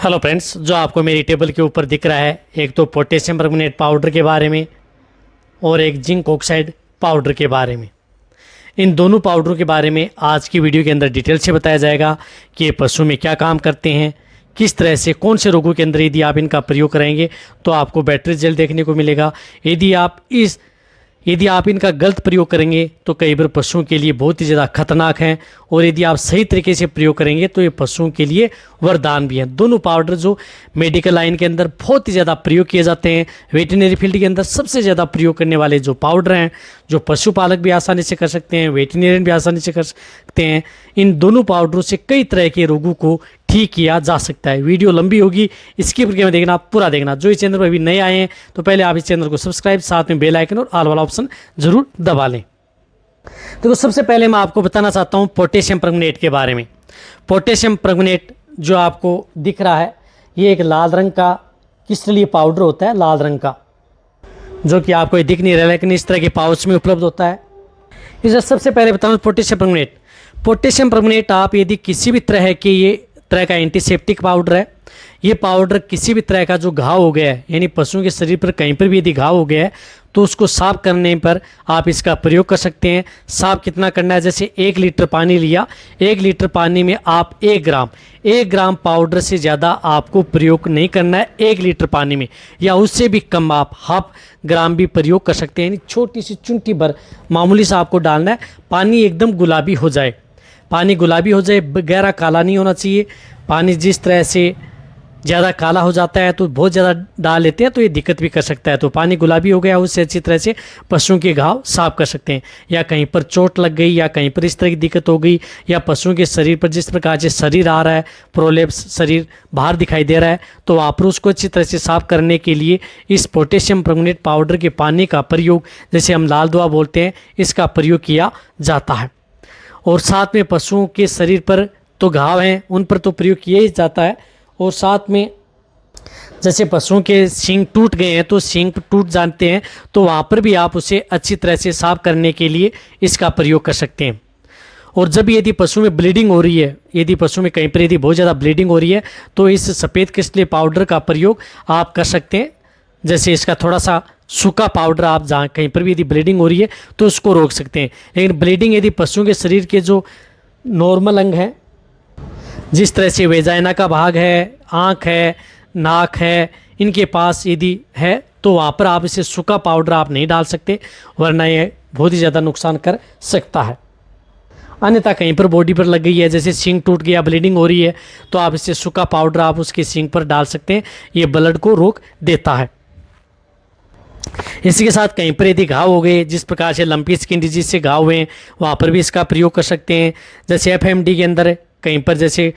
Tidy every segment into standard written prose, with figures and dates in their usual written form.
Hello friends, जो आपको मेरी टेबल के ऊपर दिख रहा है, एक तो पोटेशियम परमंगनेट पाउडर के बारे में और एक जिंक ऑक्साइड पाउडर के बारे में। इन दोनों पाउडरों के बारे में आज की वीडियो के अंदर डिटेल से बताया जाएगा कि ये पशु में क्या काम करते हैं, किस तरह से, कौन से रोगों के अंदर यदि आप इनका प्रयोग करेंगे तो आपको बेटर रिजल्ट देखने को मिलेगा। यदि आप इनका गलत प्रयोग करेंगे तो कई बार पशुओं के लिए बहुत ही ज़्यादा खतरनाक हैं, और यदि आप सही तरीके से प्रयोग करेंगे तो ये पशुओं के लिए वरदान भी हैं। दोनों पाउडर जो मेडिकल लाइन के अंदर बहुत ही ज़्यादा प्रयोग किए जाते हैं, वेटरनरी फील्ड के अंदर सबसे ज़्यादा प्रयोग करने वाले जो पाउडर हैं, जो पशुपालक भी आसानी से कर सकते हैं, वेटरनरियन भी आसानी से कर सकते हैं। इन दोनों पाउडरों से कई तरह के रोगों को ठीक किया जा सकता है। वीडियो लंबी होगी, इसकी प्रक्रिया में देखना, पूरा देखना। जो इस चैनल पर अभी नए आए हैं तो पहले आप इस चैनल को सब्सक्राइब, साथ में बेल आइकन और ऑल वाला ऑप्शन जरूर दबा लें। तो सबसे पहले मैं आपको बताना चाहता हूं पोटेशियम परमंगनेट के बारे में। पोटेशियम परमंगनेट जो आपको दिख रहा है, ये एक लाल रंग का क्रिस्टलीय पाउडर होता है, लाल रंग का, जो कि आपको दिख नहीं रहा लेकिन इस तरह के पाउच में उपलब्ध होता है। इसे सबसे पहले बताऊँ पोटेशियम परमंगनेट आप यदि किसी भी तरह का एंटीसेप्टिक पाउडर है। ये पाउडर किसी भी तरह का जो घाव हो गया है, यानी पशुओं के शरीर पर कहीं पर भी यदि घाव हो गया है तो उसको साफ करने पर आप इसका प्रयोग कर सकते हैं। साफ कितना करना है, जैसे 1 लीटर पानी लिया, 1 लीटर पानी में आप 1 ग्राम पाउडर से ज़्यादा आपको प्रयोग नहीं करना है 1 लीटर पानी में, या उससे भी कम आप ½ ग्राम भी प्रयोग कर सकते हैं। यानी छोटी सी चुंटी भर मामूली सा आपको डालना है। पानी एकदम गुलाबी हो जाए, गहरा काला नहीं होना चाहिए। पानी जिस तरह से ज़्यादा काला हो जाता है तो बहुत ज़्यादा डाल लेते हैं तो ये दिक्कत भी कर सकता है। तो पानी गुलाबी हो गया, उससे अच्छी तरह से पशुओं के घाव साफ कर सकते हैं। या कहीं पर चोट लग गई, या कहीं पर इस तरह की दिक्कत हो गई, या पशुओं के शरीर पर जिस प्रकार से शरीर आ रहा है, प्रोलेप्स, शरीर बाहर दिखाई दे रहा है, तो आप उसको अच्छी तरह से साफ करने के लिए इस पोटेशियम परमंगनेट पाउडर के पानी का प्रयोग, जैसे हम लाल दुआ बोलते हैं, इसका प्रयोग किया जाता है। और साथ में पशुओं के शरीर पर तो घाव हैं, उन पर तो प्रयोग किया ही जाता है। और साथ में जैसे पशुओं के सींग टूट गए हैं तो सींग टूट जाते हैं, तो वहाँ पर भी आप उसे अच्छी तरह से साफ करने के लिए इसका प्रयोग कर सकते हैं। और जब यदि पशु में ब्लीडिंग हो रही है, यदि पशु में कहीं पर यदि बहुत ज़्यादा ब्लीडिंग हो रही है तो इस सफ़ेद क्रिस्टलीय पाउडर का प्रयोग आप कर सकते हैं। जैसे इसका थोड़ा सा सूखा पाउडर आप जहाँ कहीं पर भी यदि ब्लीडिंग हो रही है तो उसको रोक सकते हैं। लेकिन ब्लीडिंग यदि पशुओं के शरीर के जो नॉर्मल अंग हैं, जिस तरह से वेजाइना का भाग है, आँख है, नाक है, इनके पास यदि है तो वहाँ पर आप इसे सूखा पाउडर आप नहीं डाल सकते, वरना ये बहुत ही ज़्यादा नुकसान कर सकता है। अन्यथा कहीं पर बॉडी पर लग गई है, जैसे सींग टूट गया, ब्लीडिंग हो रही है, तो आप इसे सूखा पाउडर आप उसके सींग पर डाल सकते हैं। ये ब्लड को रोक देता है। इसी के साथ कहीं पर यदि घाव हो गए, जिस प्रकार से लंपी स्किन डिजीज से घाव हुए हैं, वहाँ पर भी इसका प्रयोग कर सकते हैं। जैसे FMD के अंदर कहीं पर जैसे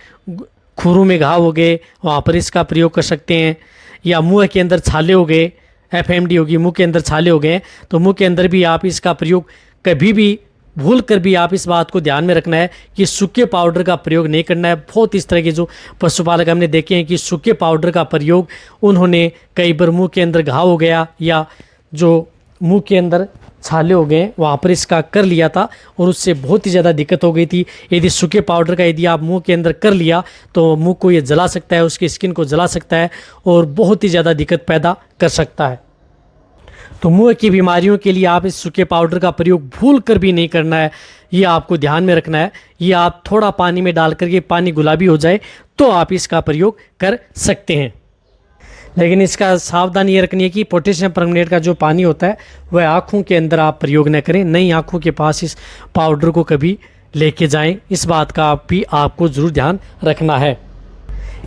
खुरों में घाव हो गए, वहाँ पर इसका प्रयोग कर सकते हैं। या मुंह के अंदर छाले हो गए, FMD होगी, मुंह के अंदर छाले हो गए, तो मुंह के अंदर भी आप इसका प्रयोग कभी भी भूल कर भी आप इस बात को ध्यान में रखना है कि सूखे पाउडर का प्रयोग नहीं करना है। बहुत इस तरह के जो पशुपालक हमने देखे हैं कि सूखे पाउडर का प्रयोग उन्होंने कई बार मुंह के अंदर घाव हो गया या जो मुंह के अंदर छाले हो गए वहाँ पर इसका कर लिया था, और उससे बहुत ही ज़्यादा दिक्कत हो गई थी। यदि सूखे पाउडर का यदि आप मुंह के अंदर कर लिया तो मुंह को ये जला सकता है, उसकी स्किन को जला सकता है और बहुत ही ज़्यादा दिक्कत पैदा कर सकता है। तो मुंह की बीमारियों के लिए आप इस सूखे पाउडर का प्रयोग भूल कर भी नहीं करना है, ये आपको ध्यान में रखना है। ये आप थोड़ा पानी में डाल करके पानी गुलाबी हो जाए तो आप इसका प्रयोग कर सकते हैं। लेकिन इसका सावधानी ये रखनी है कि पोटेशियम परमंगनेट का जो पानी होता है वह आँखों के अंदर आप प्रयोग न करें, नई आँखों के पास इस पाउडर को कभी लेके जाएं, इस बात का भी आपको ज़रूर ध्यान रखना है।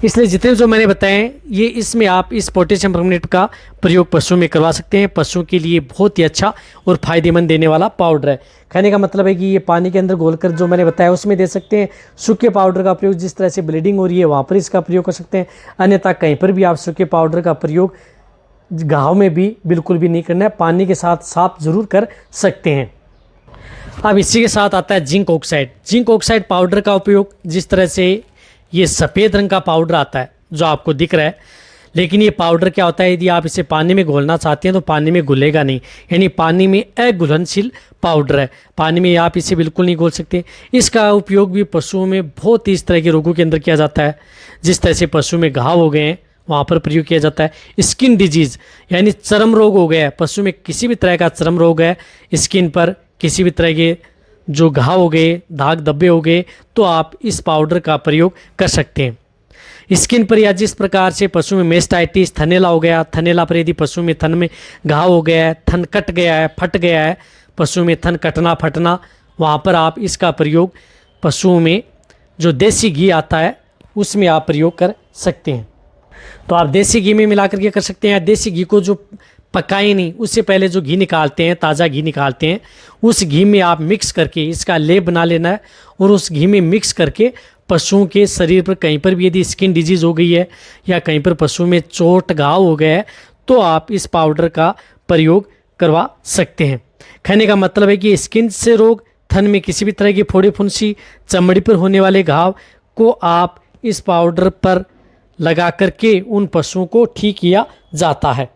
इसलिए जितने जो मैंने बताए ये इसमें आप इस पोटेशियम परमंगनेट का प्रयोग पशुओं में करवा सकते हैं। पशुओं के लिए बहुत ही अच्छा और फ़ायदेमंद देने वाला पाउडर है। कहने का मतलब है कि ये पानी के अंदर घोलकर जो मैंने बताया उसमें दे सकते हैं। सूखे पाउडर का प्रयोग जिस तरह से ब्लीडिंग हो रही है वहाँ पर इसका प्रयोग कर सकते हैं। अन्यथा कहीं पर भी आप सूखे पाउडर का प्रयोग घाव में भी बिल्कुल भी नहीं करना है, पानी के साथ साफ ज़रूर कर सकते हैं। अब इसी के साथ आता है zinc oxide. Zinc oxide powder का उपयोग जिस तरह से ये सफ़ेद रंग का पाउडर आता है जो आपको दिख रहा है, लेकिन ये पाउडर क्या होता है, यदि आप इसे पानी में घोलना चाहते हैं तो पानी में घुलेगा नहीं, यानी पानी में अघुलनशील पाउडर है, पानी में आप इसे बिल्कुल नहीं घोल सकते। इसका उपयोग भी पशुओं में बहुत ही इस तरह के रोगों के अंदर किया जाता है, जिस तरह से पशु में घाव हो गए हैं वहाँ पर प्रयोग किया जाता है। स्किन डिजीज़ यानी चर्म रोग हो गया है, पशु में किसी भी तरह का चर्म रोग है, स्किन पर किसी भी तरह के जो घाव हो गए, दाग धब्बे हो गए, तो आप इस पाउडर का प्रयोग कर सकते हैं। स्किन पर या जिस प्रकार से पशु में मेस्टाइटिस, थनैला हो गया, थनैला पर यदि पशु में थन में घाव हो गया है, थन कट गया है, फट गया है, पशु में थन कटना फटना, वहाँ पर आप इसका प्रयोग पशुओं में जो देसी घी आता है उसमें आप प्रयोग कर सकते हैं। तो आप देसी घी में मिला करके कर सकते हैं। देसी घी को जो पकाए नहीं, उससे पहले जो घी निकालते हैं, ताज़ा घी निकालते हैं, उस घी में आप मिक्स करके इसका लेप बना लेना है और उस घी में मिक्स करके पशुओं के शरीर पर कहीं पर भी यदि स्किन डिजीज़ हो गई है या कहीं पर पशु में चोट घाव हो गया है तो आप इस पाउडर का प्रयोग करवा सकते हैं। कहने का मतलब है कि स्किन से रोग, थन में किसी भी तरह की फोड़ी फुंसी, चमड़ी पर होने वाले घाव को आप इस पाउडर पर लगा करके उन पशुओं को ठीक किया जाता है।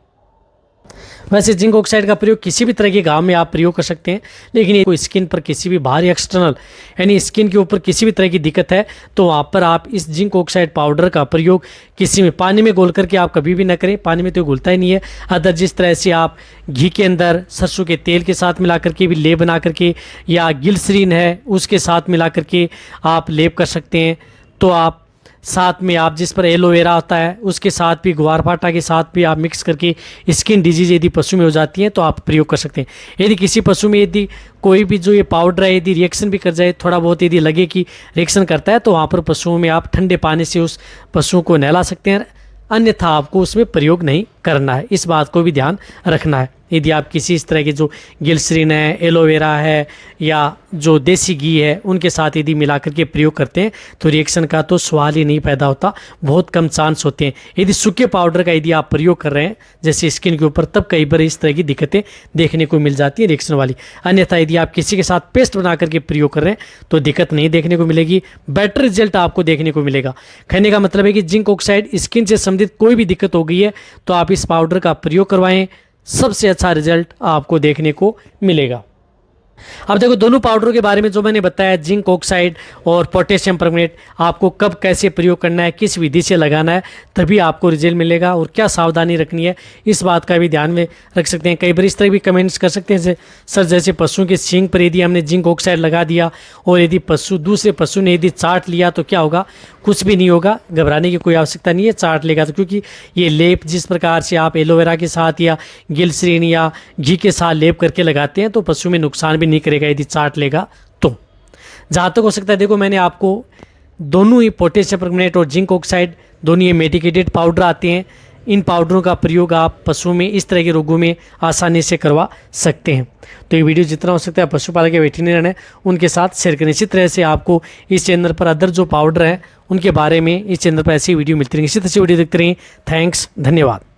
वैसे जिंक ऑक्साइड का प्रयोग किसी भी तरह के घाव में आप प्रयोग कर सकते हैं, लेकिन ये कोई स्किन पर किसी भी बाहरी एक्सटर्नल यानी स्किन के ऊपर किसी भी तरह की दिक्कत है तो वहाँ पर आप इस जिंक ऑक्साइड पाउडर का प्रयोग किसी में पानी में घोल करके आप कभी भी ना करें, पानी में तो घुलता ही नहीं है। अदर जिस तरह से आप घी के अंदर सरसों के तेल के साथ मिला करके भी लेप बना करके या ग्लिसरीन है उसके साथ मिला करके आप लेप कर सकते हैं। तो आप साथ में आप जिस पर एलोवेरा होता है उसके साथ भी, ग्वारपाठा के साथ भी आप मिक्स करके स्किन डिजीज़ यदि पशु में हो जाती है तो आप प्रयोग कर सकते हैं। यदि किसी पशु में यदि कोई भी जो ये पाउडर है यदि रिएक्शन भी कर जाए, थोड़ा बहुत यदि लगे कि रिएक्शन करता है, तो वहाँ पर पशुओं में आप ठंडे पानी से उस पशुओं को नहला सकते हैं, अन्यथा आपको उसमें प्रयोग नहीं करना है। इस बात को भी ध्यान रखना है। यदि आप किसी इस तरह के जो ग्लिसरीन है, एलोवेरा है या जो देसी घी है उनके साथ यदि मिला करके प्रयोग करते हैं तो रिएक्शन का तो सवाल ही नहीं पैदा होता, बहुत कम चांस होते हैं। यदि सूखे पाउडर का यदि आप प्रयोग कर रहे हैं जैसे स्किन के ऊपर, तब कई बार इस तरह की दिक्कतें देखने को मिल जाती है रिएक्शन वाली। अन्यथा यदि आप किसी के साथ पेस्ट बना करके प्रयोग कर रहे हैं तो दिक्कत नहीं देखने को मिलेगी, बेटर रिजल्ट आपको देखने को मिलेगा। कहने का मतलब है कि जिंक ऑक्साइड स्किन से संबंधित कोई भी दिक्कत हो गई है तो आप इस पाउडर का प्रयोग करवाएं, सबसे अच्छा रिजल्ट आपको देखने को मिलेगा। अब देखो दोनों पाउडरों के बारे में जो मैंने बताया, जिंक ऑक्साइड और पोटेशियम परमंगनेट, आपको कब कैसे प्रयोग करना है, किस विधि से लगाना है, तभी आपको रिजल्ट मिलेगा और क्या सावधानी रखनी है इस बात का भी ध्यान में रख सकते हैं। कई बार इस तरह भी कमेंट्स कर सकते हैं सर जैसे पशुओं के सींग पर यदि हमने जिंक ऑक्साइड लगा दिया और यदि दूसरे पशु ने यदि चाट लिया तो क्या होगा? कुछ भी नहीं होगा, घबराने की कोई आवश्यकता नहीं है। चाट लेगा तो, क्योंकि ये लेप जिस प्रकार से आप एलोवेरा के साथ या ग्लिसरीन या घी के साथ लेप करके लगाते हैं तो पशु में नुकसान भी नहीं करेगा यदि चाट लेगा तो। जहाँ तक हो सकता है, देखो मैंने आपको दोनों ही पोटेशियम परमंगनेट और जिंक ऑक्साइड दोनों ये मेडिकेटेड पाउडर आते हैं, इन पाउडरों का प्रयोग आप पशुओं में इस तरह के रोगों में आसानी से करवा सकते हैं। तो ये वीडियो जितना हो सकता है पशुपालक के वेटरनरी हैं उनके साथ शेयर करें। इसी तरह से आपको इस चैनल पर अदर जो पाउडर हैं उनके बारे में इस चैनल पर ऐसी वीडियो मिलती रहेंगी। इसी तरह से वीडियो देखते रहें। थैंक्स, धन्यवाद।